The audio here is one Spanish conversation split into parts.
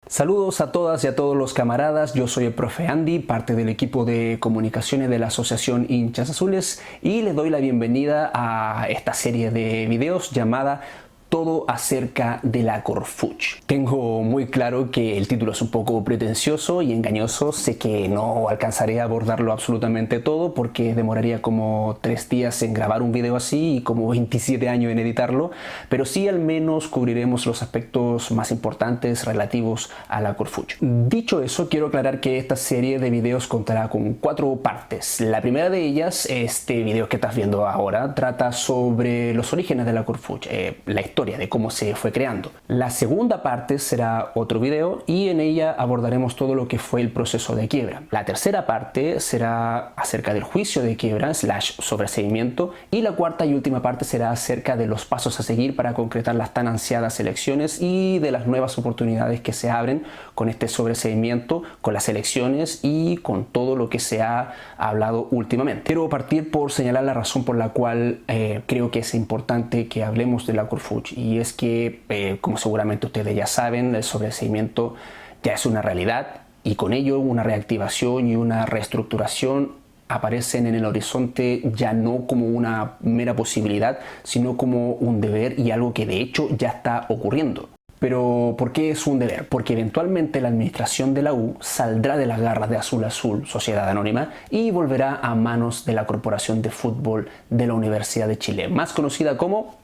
Saludos a todas y a todos los camaradas, yo soy el profe Andy, parte del equipo de comunicaciones de la Asociación Hinchas Azules y les doy la bienvenida a esta serie de videos llamada Todo acerca de la Corfuch. Tengo muy claro que el título es un poco pretencioso y engañoso, sé que no alcanzaré a abordarlo absolutamente todo porque demoraría como 3 días en grabar un video así y como 27 años en editarlo, pero sí al menos cubriremos los aspectos más importantes relativos a la Corfuch. Dicho eso, quiero aclarar que esta serie de videos contará con 4 partes. La primera de ellas, este video que estás viendo ahora, trata sobre los orígenes de la Corfuch, la historia de cómo se fue creando. La segunda parte será otro video y en ella abordaremos todo lo que fue el proceso de quiebra. La tercera parte será acerca del juicio de quiebra / sobreseimiento y la cuarta y última parte será acerca de los pasos a seguir para concretar las tan ansiadas elecciones y de las nuevas oportunidades que se abren con este sobreseimiento, con las elecciones y con todo lo que se ha hablado últimamente. Quiero partir por señalar la razón por la cual creo que es importante que hablemos de la Corfuch. Y es que, como seguramente ustedes ya saben, el sobreseimiento ya es una realidad y con ello una reactivación y una reestructuración aparecen en el horizonte ya no como una mera posibilidad, sino como un deber y algo que de hecho ya está ocurriendo. Pero ¿por qué es un deber? Porque eventualmente la administración de la U saldrá de las garras de Azul Azul, Sociedad Anónima, y volverá a manos de la Corporación de Fútbol de la Universidad de Chile, más conocida como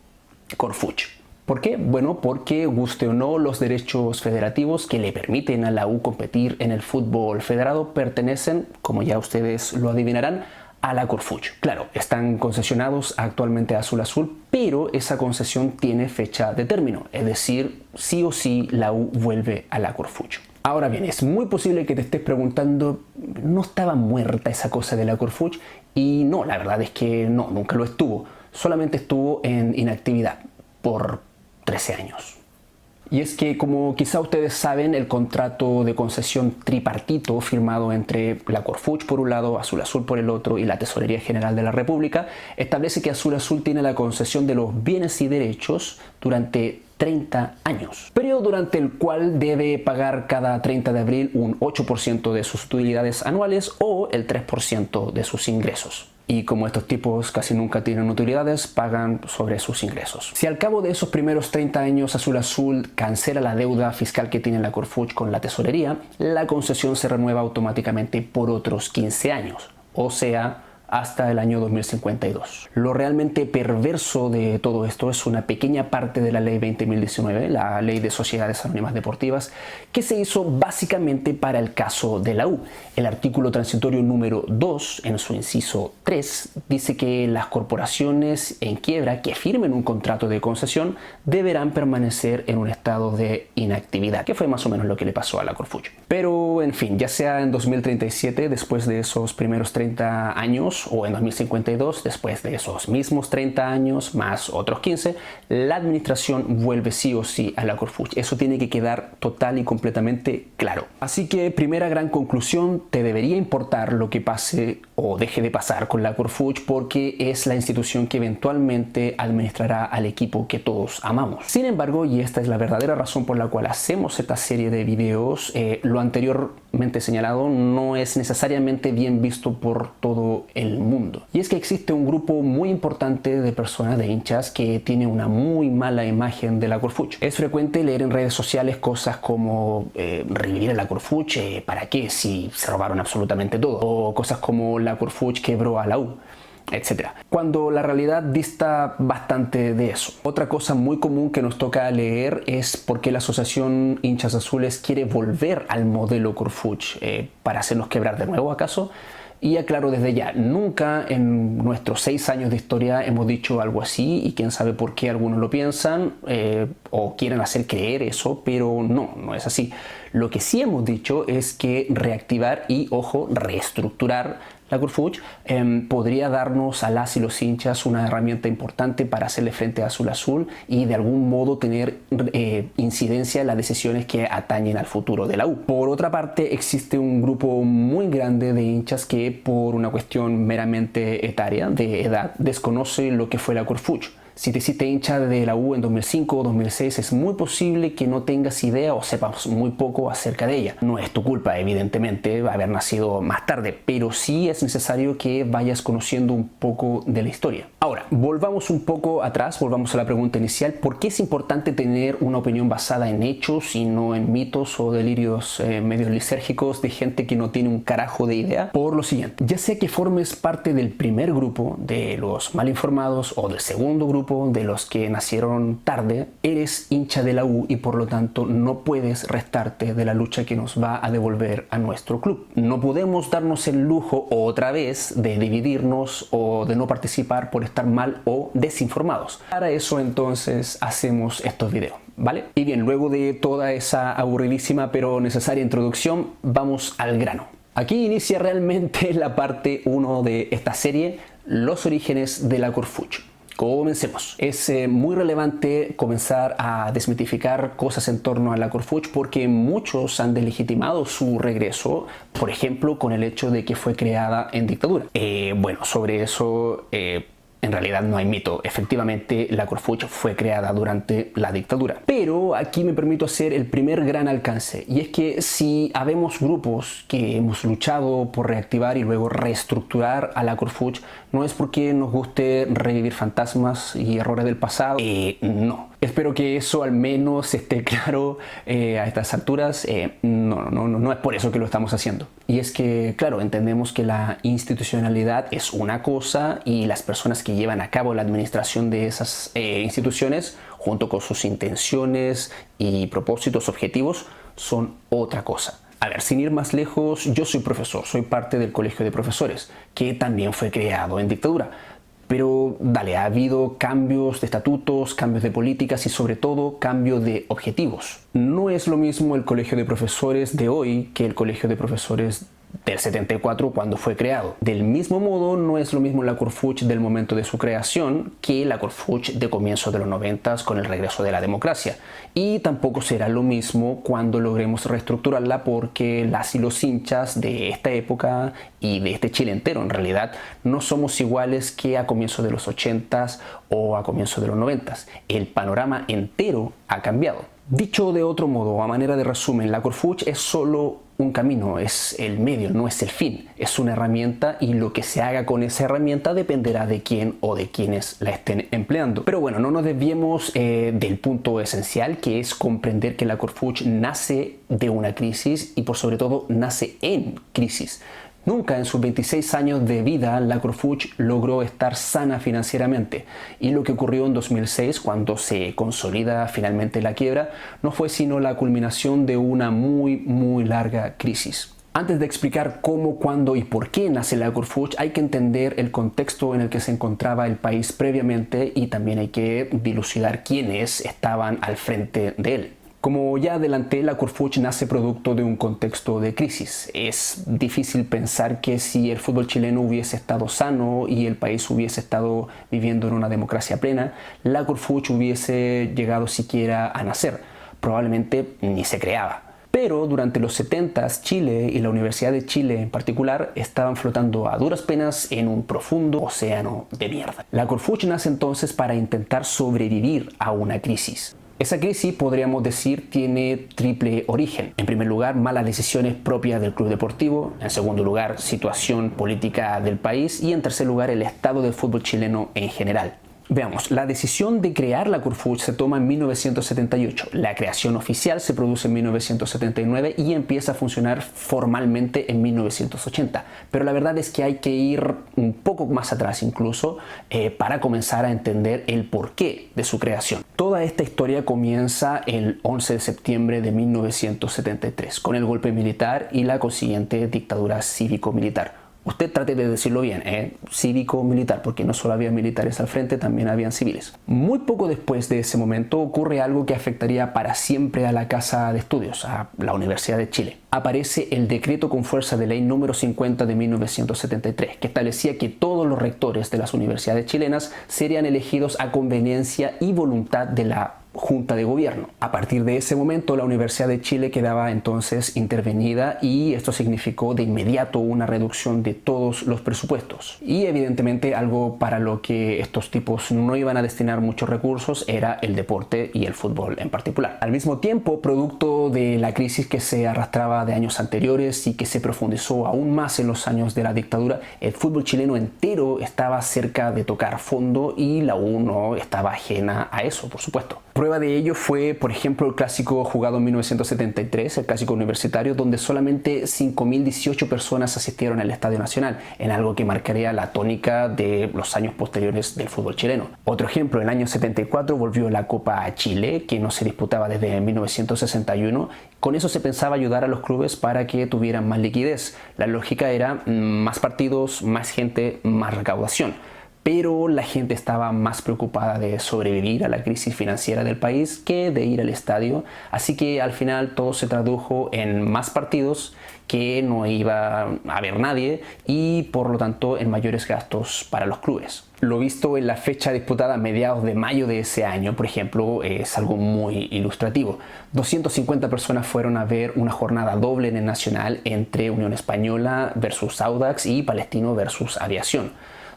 Corfuch. ¿Por qué? Bueno, porque guste o no, los derechos federativos que le permiten a la U competir en el fútbol federado pertenecen, como ya ustedes lo adivinarán, a la Corfuch. Claro, están concesionados actualmente a Azul Azul, pero esa concesión tiene fecha de término, es decir, sí o sí la U vuelve a la Corfuch. Ahora bien, es muy posible que te estés preguntando, ¿no estaba muerta esa cosa de la Corfuch? Y no, la verdad es que no, nunca lo estuvo, solamente estuvo en inactividad por 13 años. Y es que, como quizá ustedes saben, el contrato de concesión tripartito firmado entre la Corfuch por un lado, Azul Azul por el otro y la Tesorería General de la República establece que Azul Azul tiene la concesión de los bienes y derechos durante 30 años, periodo durante el cual debe pagar cada 30 de abril un 8% de sus utilidades anuales o el 3% de sus ingresos. Y como estos tipos casi nunca tienen utilidades, pagan sobre sus ingresos. Si al cabo de esos primeros 30 años Azul Azul cancela la deuda fiscal que tiene la Corfuch con la tesorería, la concesión se renueva automáticamente por otros 15 años, o sea, hasta el año 2052. Lo realmente perverso de todo esto es una pequeña parte de la ley 20.019, la ley de sociedades anónimas deportivas, que se hizo básicamente para el caso de la U. El artículo transitorio número 2, en su inciso 3, dice que las corporaciones en quiebra que firmen un contrato de concesión deberán permanecer en un estado de inactividad, que fue más o menos lo que le pasó a la Corfuch. Pero, en fin, ya sea en 2037, después de esos primeros 30 años, o en 2052, después de esos mismos 30 años más otros 15, la administración vuelve sí o sí a la Corfuch. Eso tiene que quedar total y completamente claro. Así que, primera gran conclusión, te debería importar lo que pase o deje de pasar con la Corfuch porque es la institución que eventualmente administrará al equipo que todos amamos. Sin embargo, y esta es la verdadera razón por la cual hacemos esta serie de videos, lo anteriormente señalado no es necesariamente bien visto por todo el mundo. Y es que existe un grupo muy importante de personas, de hinchas, que tiene una muy mala imagen de la Corfuch. Es frecuente leer en redes sociales cosas como revivir a la Corfuch, ¿para qué? Si se robaron absolutamente todo. O cosas como la Corfuch quebró a la U, etcétera, cuando la realidad dista bastante de eso. Otra cosa muy común que nos toca leer es por qué la Asociación Hinchas Azules quiere volver al modelo Corfuch, para hacernos quebrar de nuevo, ¿acaso? Y aclaro desde ya, nunca en nuestros 6 años de historia hemos dicho algo así y quién sabe por qué algunos lo piensan o quieren hacer creer eso, pero no es así. Lo que sí hemos dicho es que reactivar y, ojo, reestructurar la Corfuch podría darnos a las y los hinchas una herramienta importante para hacerle frente a Azul Azul y de algún modo tener incidencia en las decisiones que atañen al futuro de la U. Por otra parte, existe un grupo muy grande de hinchas que por una cuestión meramente etaria, de edad, desconoce lo que fue la Corfuch. Si te hiciste hincha de la U en 2005 o 2006, es muy posible que no tengas idea o sepas muy poco acerca de ella. No es tu culpa, evidentemente, haber nacido más tarde, pero sí es necesario que vayas conociendo un poco de la historia. Ahora, volvamos un poco atrás, volvamos a la pregunta inicial. ¿Por qué es importante tener una opinión basada en hechos y no en mitos o delirios medios lisérgicos de gente que no tiene un carajo de idea? Por lo siguiente, ya sea que formes parte del primer grupo de los mal informados o del segundo grupo de los que nacieron tarde, eres hincha de la U y por lo tanto no puedes restarte de la lucha que nos va a devolver a nuestro club. No podemos darnos el lujo otra vez de dividirnos o de no participar por estar mal o desinformados. Para eso entonces hacemos estos videos, ¿vale? Y bien, luego de toda esa aburridísima pero necesaria introducción, vamos al grano. Aquí inicia realmente la parte 1 de esta serie, los orígenes de la Corfuch. Comencemos. Es muy relevante comenzar a desmitificar cosas en torno a la Corfuch porque muchos han delegitimado su regreso, por ejemplo, con el hecho de que fue creada en dictadura. Bueno, sobre eso en realidad no hay mito. Efectivamente, la Corfuch fue creada durante la dictadura. Pero aquí me permito hacer el primer gran alcance, y es que si habemos grupos que hemos luchado por reactivar y luego reestructurar a la Corfuch, no es porque nos guste revivir fantasmas y errores del pasado. No. Espero que eso al menos esté claro a estas alturas. No es por eso que lo estamos haciendo. Y es que, claro, entendemos que la institucionalidad es una cosa y las personas que llevan a cabo la administración de esas instituciones, junto con sus intenciones y propósitos objetivos, son otra cosa. A ver, sin ir más lejos, yo soy profesor, soy parte del Colegio de Profesores, que también fue creado en dictadura. Pero dale, ha habido cambios de estatutos, cambios de políticas y sobre todo cambio de objetivos. No es lo mismo el Colegio de Profesores de hoy que el Colegio de Profesores del 74 cuando fue creado. Del mismo modo, no es lo mismo la Corfuch del momento de su creación que la Corfuch de comienzo de los 90 con el regreso de la democracia. Y tampoco será lo mismo cuando logremos reestructurarla porque las y los hinchas de esta época y de este Chile entero en realidad no somos iguales que a comienzo de los 80s o a comienzo de los 90s. El panorama entero ha cambiado. Dicho de otro modo, a manera de resumen, la Corfuch es solo un camino, es el medio, no es el fin. Es una herramienta y lo que se haga con esa herramienta dependerá de quién o de quienes la estén empleando. Pero bueno, no nos desviemos del punto esencial, que es comprender que la Corfuch nace de una crisis y por sobre todo nace en crisis. Nunca en sus 26 años de vida la Corfuch logró estar sana financieramente, y lo que ocurrió en 2006 cuando se consolida finalmente la quiebra no fue sino la culminación de una muy larga crisis. Antes de explicar cómo, cuándo y por qué nace la Corfuch, hay que entender el contexto en el que se encontraba el país previamente y también hay que dilucidar quiénes estaban al frente de él. Como ya adelanté, la Corfuch nace producto de un contexto de crisis. Es difícil pensar que si el fútbol chileno hubiese estado sano y el país hubiese estado viviendo en una democracia plena, la Corfuch hubiese llegado siquiera a nacer. Probablemente ni se creaba. Pero durante los 70s, Chile y la Universidad de Chile en particular estaban flotando a duras penas en un profundo océano de mierda. La Corfuch nace entonces para intentar sobrevivir a una crisis. Esa crisis, podríamos decir, tiene triple origen. En primer lugar, malas decisiones propias del club deportivo. En segundo lugar, situación política del país. Y en tercer lugar, el estado del fútbol chileno en general. Veamos, la decisión de crear la Corfuch se toma en 1978. La creación oficial se produce en 1979 y empieza a funcionar formalmente en 1980. Pero la verdad es que hay que ir un poco más atrás incluso para comenzar a entender el porqué de su creación. Toda esta historia comienza el 11 de septiembre de 1973 con el golpe militar y la consiguiente dictadura cívico-militar. Usted trate de decirlo bien, cívico-militar, porque no solo había militares al frente, también habían civiles. Muy poco después de ese momento ocurre algo que afectaría para siempre a la Casa de Estudios, a la Universidad de Chile. Aparece el decreto con fuerza de ley número 50 de 1973, que establecía que todos los rectores de las universidades chilenas serían elegidos a conveniencia y voluntad de la junta de gobierno. A partir de ese momento, la Universidad de Chile quedaba entonces intervenida y esto significó de inmediato una reducción de todos los presupuestos. Y evidentemente algo para lo que estos tipos no iban a destinar muchos recursos era el deporte y el fútbol en particular. Al mismo tiempo, producto de la crisis que se arrastraba de años anteriores y que se profundizó aún más en los años de la dictadura, el fútbol chileno entero estaba cerca de tocar fondo y la U no estaba ajena a eso, por supuesto. Prueba de ello fue, por ejemplo, el clásico jugado en 1973, el clásico universitario, donde solamente 5.018 personas asistieron al Estadio Nacional, en algo que marcaría la tónica de los años posteriores del fútbol chileno. Otro ejemplo, el año 74 volvió la Copa a Chile, que no se disputaba desde 1961. Con eso se pensaba ayudar a los clubes para que tuvieran más liquidez. La lógica era más partidos, más gente, más recaudación. Pero la gente estaba más preocupada de sobrevivir a la crisis financiera del país que de ir al estadio, así que al final todo se tradujo en más partidos que no iba a haber nadie y por lo tanto en mayores gastos para los clubes. Lo visto en la fecha disputada a mediados de mayo de ese año, por ejemplo, es algo muy ilustrativo. 250 personas fueron a ver una jornada doble en el Nacional entre Unión Española versus Audax y Palestino versus Aviación.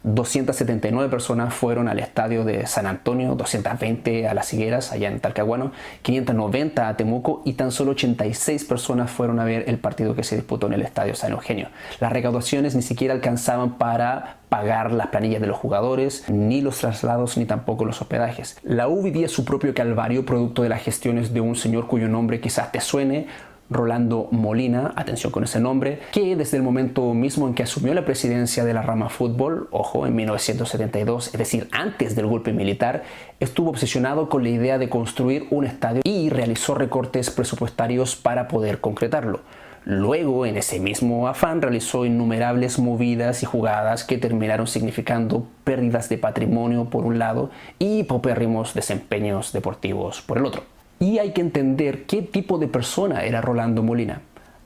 279 personas fueron al estadio de San Antonio, 220 a Las Higueras, allá en Talcahuano, 590 a Temuco y tan solo 86 personas fueron a ver el partido que se disputó en el estadio San Eugenio. Las recaudaciones ni siquiera alcanzaban para pagar las planillas de los jugadores, ni los traslados, ni tampoco los hospedajes. La U vivía su propio calvario producto de las gestiones de un señor cuyo nombre quizás te suene, Rolando Molina, atención con ese nombre, que desde el momento mismo en que asumió la presidencia de la rama fútbol, ojo, en 1972, es decir, antes del golpe militar, estuvo obsesionado con la idea de construir un estadio y realizó recortes presupuestarios para poder concretarlo. Luego, en ese mismo afán, realizó innumerables movidas y jugadas que terminaron significando pérdidas de patrimonio por un lado y paupérrimos desempeños deportivos por el otro. Y hay que entender qué tipo de persona era Rolando Molina.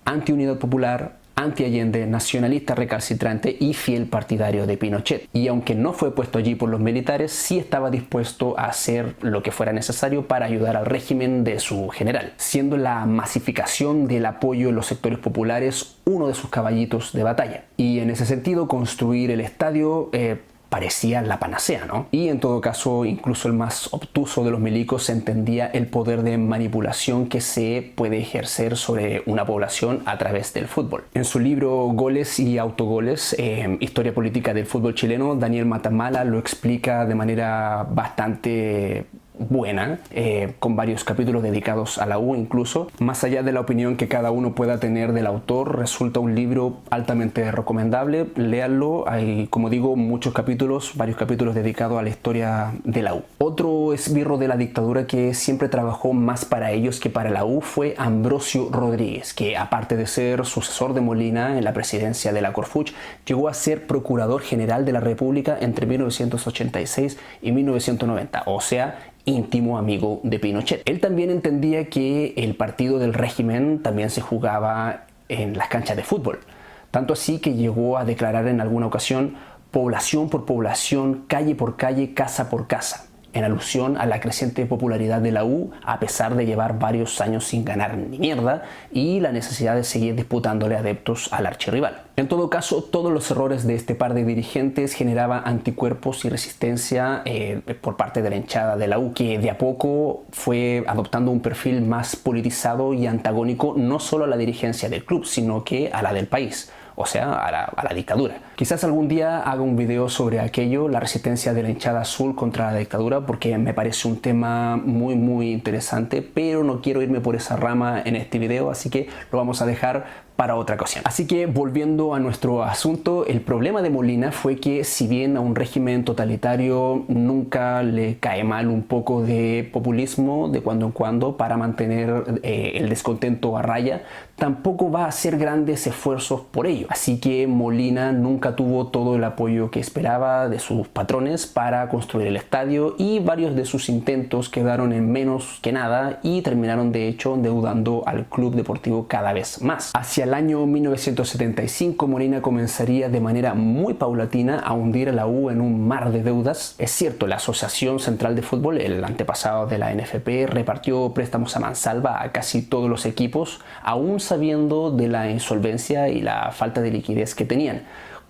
Anti-Unidad Popular, anti-Allende, nacionalista recalcitrante y fiel partidario de Pinochet. Y aunque no fue puesto allí por los militares, sí estaba dispuesto a hacer lo que fuera necesario para ayudar al régimen de su general, siendo la masificación del apoyo en los sectores populares uno de sus caballitos de batalla. Y en ese sentido, construir el estadio parecía la panacea, ¿no? Y en todo caso, incluso el más obtuso de los milicos entendía el poder de manipulación que se puede ejercer sobre una población a través del fútbol. En su libro Goles y Autogoles, Historia Política del Fútbol Chileno, Daniel Matamala lo explica de manera bastante buena, con varios capítulos dedicados a la U incluso. Más allá de la opinión que cada uno pueda tener del autor, resulta un libro altamente recomendable. Léanlo, hay, como digo, muchos capítulos, varios capítulos dedicados a la historia de la U. Otro esbirro de la dictadura que siempre trabajó más para ellos que para la U fue Ambrosio Rodríguez, que aparte de ser sucesor de Molina en la presidencia de la Corfuch, llegó a ser procurador general de la República entre 1986 y 1990, o sea, íntimo amigo de Pinochet. Él también entendía que el partido del régimen también se jugaba en las canchas de fútbol. Tanto así que llegó a declarar en alguna ocasión población por población, calle por calle, casa por casa, en alusión a la creciente popularidad de la U a pesar de llevar varios años sin ganar ni mierda y la necesidad de seguir disputándole adeptos al archirrival. En todo caso, todos los errores de este par de dirigentes generaban anticuerpos y resistencia por parte de la hinchada de la U, que de a poco fue adoptando un perfil más politizado y antagónico no solo a la dirigencia del club, sino que a la del país. O sea, a la dictadura. Quizás algún día haga un video sobre aquello, la resistencia de la hinchada azul contra la dictadura, porque me parece un tema muy interesante, pero no quiero irme por esa rama en este video, así que lo vamos a dejar para otra ocasión. Así que volviendo a nuestro asunto, el problema de Molina fue que si bien a un régimen totalitario nunca le cae mal un poco de populismo de cuando en cuando para mantener el descontento a raya, tampoco va a hacer grandes esfuerzos por ello. Así que Molina nunca nunca tuvo todo el apoyo que esperaba de sus patrones para construir el estadio y varios de sus intentos quedaron en menos que nada y terminaron de hecho endeudando al Club Deportivo cada vez más. Hacia el año 1975 Molina comenzaría de manera muy paulatina a hundir a la U en un mar de deudas. Es cierto, la Asociación Central de Fútbol, el antepasado de la NFP, repartió préstamos a mansalva a casi todos los equipos, aún sabiendo de la insolvencia y la falta de liquidez que tenían,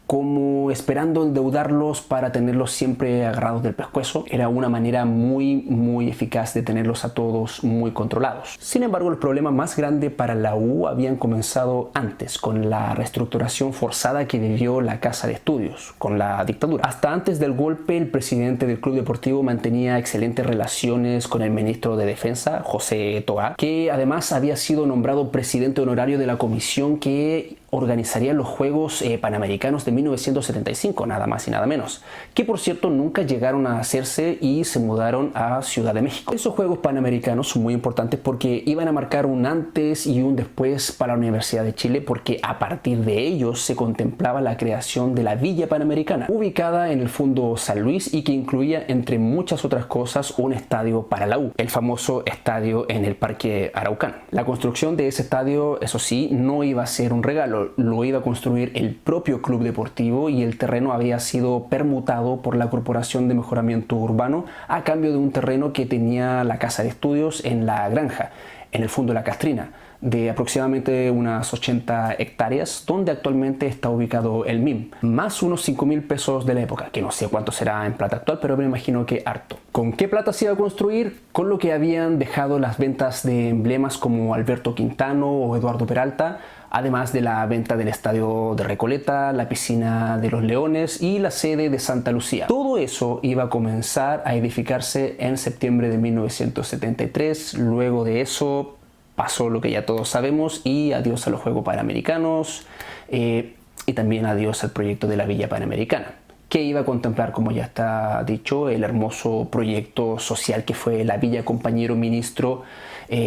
como esperando endeudarlos para tenerlos siempre agarrados del pescuezo. Era una manera muy eficaz de tenerlos a todos muy controlados. Sin embargo, el problema más grande para la U habían comenzado antes, con la reestructuración forzada que vivió la Casa de Estudios, con la dictadura. Hasta antes del golpe, el presidente del Club Deportivo mantenía excelentes relaciones con el ministro de Defensa, José Toá, que además había sido nombrado presidente honorario de la comisión que organizaría los Juegos Panamericanos de 1975, nada más y nada menos, que por cierto nunca llegaron a hacerse y se mudaron a Ciudad de México. Esos Juegos Panamericanos son muy importantes porque iban a marcar un antes y un después para la Universidad de Chile, porque a partir de ellos se contemplaba la creación de la Villa Panamericana, ubicada en el Fundo San Luis y que incluía, entre muchas otras cosas, un estadio para la U, el famoso estadio en el Parque Araucano. La construcción de ese estadio, eso sí, no iba a ser un regalo, lo iba a construir el propio Club Deportivo y el terreno había sido permutado por la Corporación de Mejoramiento Urbano a cambio de un terreno que tenía la Casa de Estudios en La Granja, en el Fundo La Castrina, de aproximadamente unas 80 hectáreas, donde actualmente está ubicado el MIM, más unos 5.000 pesos de la época, que no sé cuánto será en plata actual, pero me imagino que harto. ¿Con qué plata se iba a construir? Con lo que habían dejado las ventas de emblemas como Alberto Quintano o Eduardo Peralta, además de la venta del estadio de Recoleta, la piscina de los Leones y la sede de Santa Lucía. Todo eso iba a comenzar a edificarse en septiembre de 1973. Luego de eso pasó lo que ya todos sabemos y adiós a los Juegos Panamericanos y también adiós al proyecto de la Villa Panamericana, que iba a contemplar, como ya está dicho, el hermoso proyecto social que fue la Villa Compañero Ministro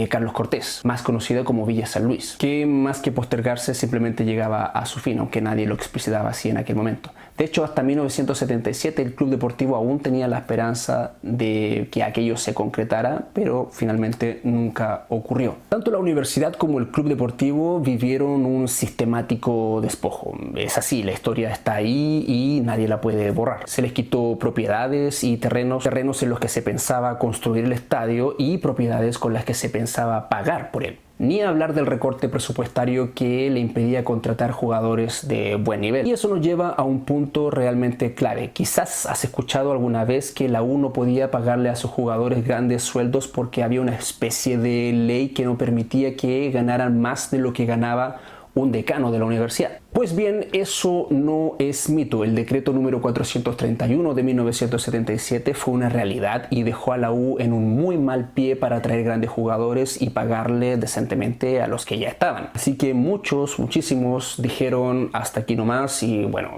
Carlos Cortés, más conocida como Villa San Luis, que más que postergarse simplemente llegaba a su fin, aunque nadie lo explicitaba así en aquel momento. De hecho, hasta 1977 el Club Deportivo aún tenía la esperanza de que aquello se concretara, pero finalmente nunca ocurrió. Tanto la universidad como el Club Deportivo vivieron un sistemático despojo. Es así, la historia está ahí y nadie la puede borrar. Se les quitó propiedades y terrenos en los que se pensaba construir el estadio y propiedades con las que se pensaba pagar por él. Ni hablar del recorte presupuestario que le impedía contratar jugadores de buen nivel. Y eso nos lleva a un punto realmente clave. Quizás has escuchado alguna vez que la U no podía pagarle a sus jugadores grandes sueldos porque había una especie de ley que no permitía que ganaran más de lo que ganaba un decano de la universidad. Pues bien, eso no es mito. El decreto número 431 de 1977 fue una realidad y dejó a la U en un muy mal pie para atraer grandes jugadores y pagarle decentemente a los que ya estaban. Así que muchísimos dijeron hasta aquí nomás y bueno,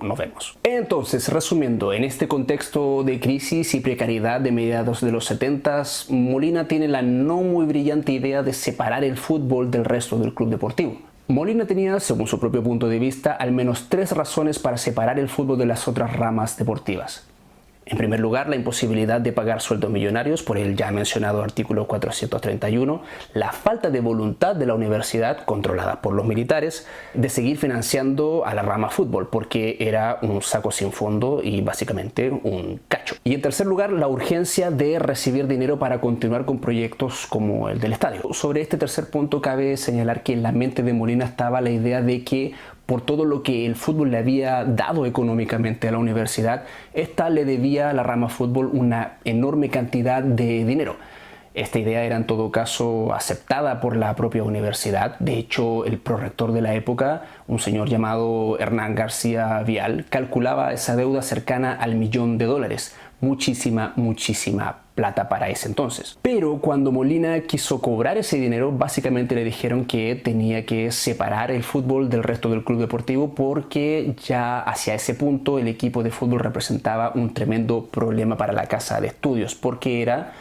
nos vemos. Entonces, resumiendo, en este contexto de crisis y precariedad de mediados de los 70s, Molina tiene la no muy brillante idea de separar el fútbol del resto del club deportivo. Molina tenía, según su propio punto de vista, al menos 3 razones para separar el fútbol de las otras ramas deportivas. En primer lugar, la imposibilidad de pagar sueldos millonarios por el ya mencionado artículo 431, la falta de voluntad de la universidad, controlada por los militares, de seguir financiando a la rama fútbol, porque era un saco sin fondo y básicamente un cacho. Y en tercer lugar, la urgencia de recibir dinero para continuar con proyectos como el del estadio. Sobre este tercer punto cabe señalar que en la mente de Molina estaba la idea de que por todo lo que el fútbol le había dado económicamente a la universidad, esta le debía a la rama fútbol una enorme cantidad de dinero. Esta idea era en todo caso aceptada por la propia universidad. De hecho, el prorector de la época, un señor llamado Hernán García Vial, calculaba esa deuda cercana al $1.000.000. Muchísima plata para ese entonces. Pero cuando Molina quiso cobrar ese dinero, básicamente le dijeron que tenía que separar el fútbol del resto del club deportivo porque ya hacia ese punto el equipo de fútbol representaba un tremendo problema para la casa de estudios, porque era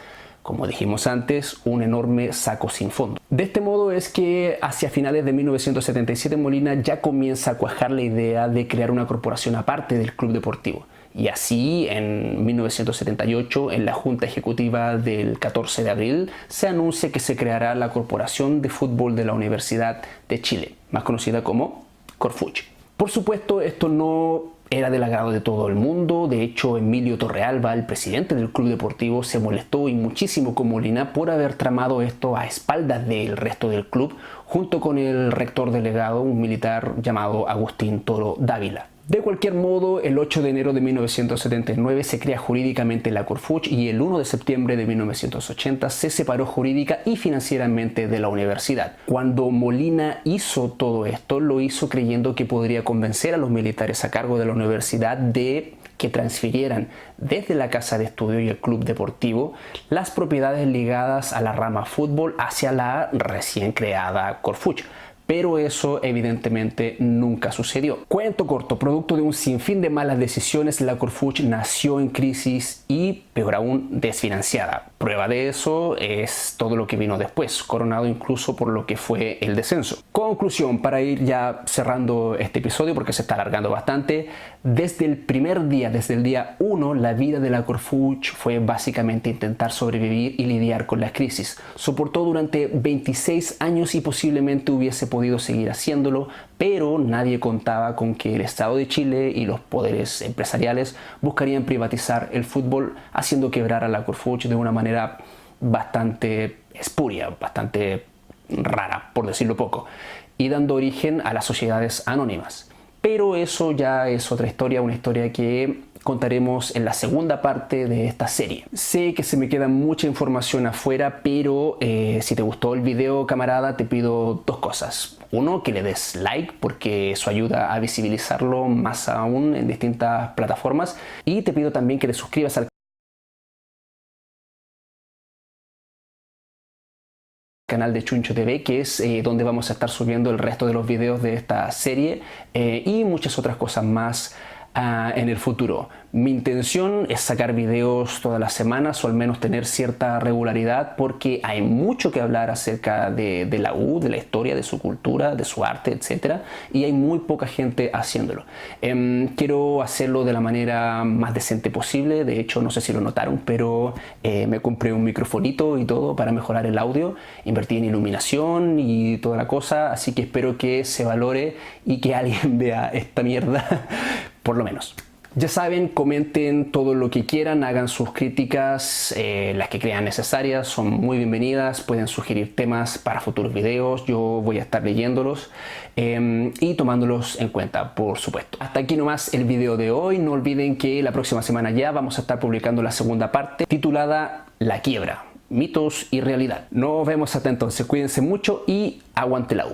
como dijimos antes, un enorme saco sin fondo. De este modo es que hacia finales de 1977 Molina ya comienza a cuajar la idea de crear una corporación aparte del club deportivo. Y así, en 1978, en la Junta Ejecutiva del 14 de abril, se anuncia que se creará la Corporación de Fútbol de la Universidad de Chile, más conocida como Corfuch. Por supuesto, esto no era del agrado de todo el mundo. De hecho, Emilio Torrealba, el presidente del club deportivo, se molestó y muchísimo con Molina por haber tramado esto a espaldas del resto del club, junto con el rector delegado, un militar llamado Agustín Toro Dávila. De cualquier modo, el 8 de enero de 1979 se crea jurídicamente la Corfuch y el 1 de septiembre de 1980 se separó jurídica y financieramente de la universidad. Cuando Molina hizo todo esto, lo hizo creyendo que podría convencer a los militares a cargo de la universidad de que transfirieran desde la casa de estudio y el club deportivo las propiedades ligadas a la rama fútbol hacia la recién creada Corfuch. Pero eso evidentemente nunca sucedió. Cuento corto, producto de un sinfín de malas decisiones, la Corfuch nació en crisis y, peor aún, desfinanciada. Prueba de eso es todo lo que vino después, coronado incluso por lo que fue el descenso. Conclusión, para ir ya cerrando este episodio porque se está alargando bastante, desde el primer día, desde el día 1, la vida de la Corfuch fue básicamente intentar sobrevivir y lidiar con la crisis. Soportó durante 26 años y posiblemente hubiese podido seguir haciéndolo, pero nadie contaba con que el Estado de Chile y los poderes empresariales buscarían privatizar el fútbol, haciendo quebrar a la Corfuch de una manera bastante espuria, bastante rara, por decirlo poco, y dando origen a las sociedades anónimas. Pero eso ya es otra historia, una historia que contaremos en la segunda parte de esta serie. Sé que se me queda mucha información afuera, pero si te gustó el video, camarada, te pido dos cosas. Uno, que le des like, porque eso ayuda a visibilizarlo más aún en distintas plataformas. Y te pido también que te suscribas al canal de Chuncho TV, que es donde vamos a estar subiendo el resto de los videos de esta serie y muchas otras cosas más en el futuro. Mi intención es sacar videos todas las semanas o al menos tener cierta regularidad porque hay mucho que hablar acerca de la U, de la historia, de su cultura, de su arte, etc. Y hay muy poca gente haciéndolo. Quiero hacerlo de la manera más decente posible. De hecho, no sé si lo notaron, pero me compré un microfonito y todo para mejorar el audio. Invertí en iluminación y toda la cosa, así que espero que se valore y que alguien vea esta mierda, por lo menos. Ya saben, comenten todo lo que quieran, hagan sus críticas, las que crean necesarias, son muy bienvenidas, pueden sugerir temas para futuros videos, yo voy a estar leyéndolos y tomándolos en cuenta, por supuesto. Hasta aquí nomás el video de hoy, no olviden que la próxima semana ya vamos a estar publicando la segunda parte titulada La quiebra, mitos y realidad. Nos vemos hasta entonces, cuídense mucho y aguante la U.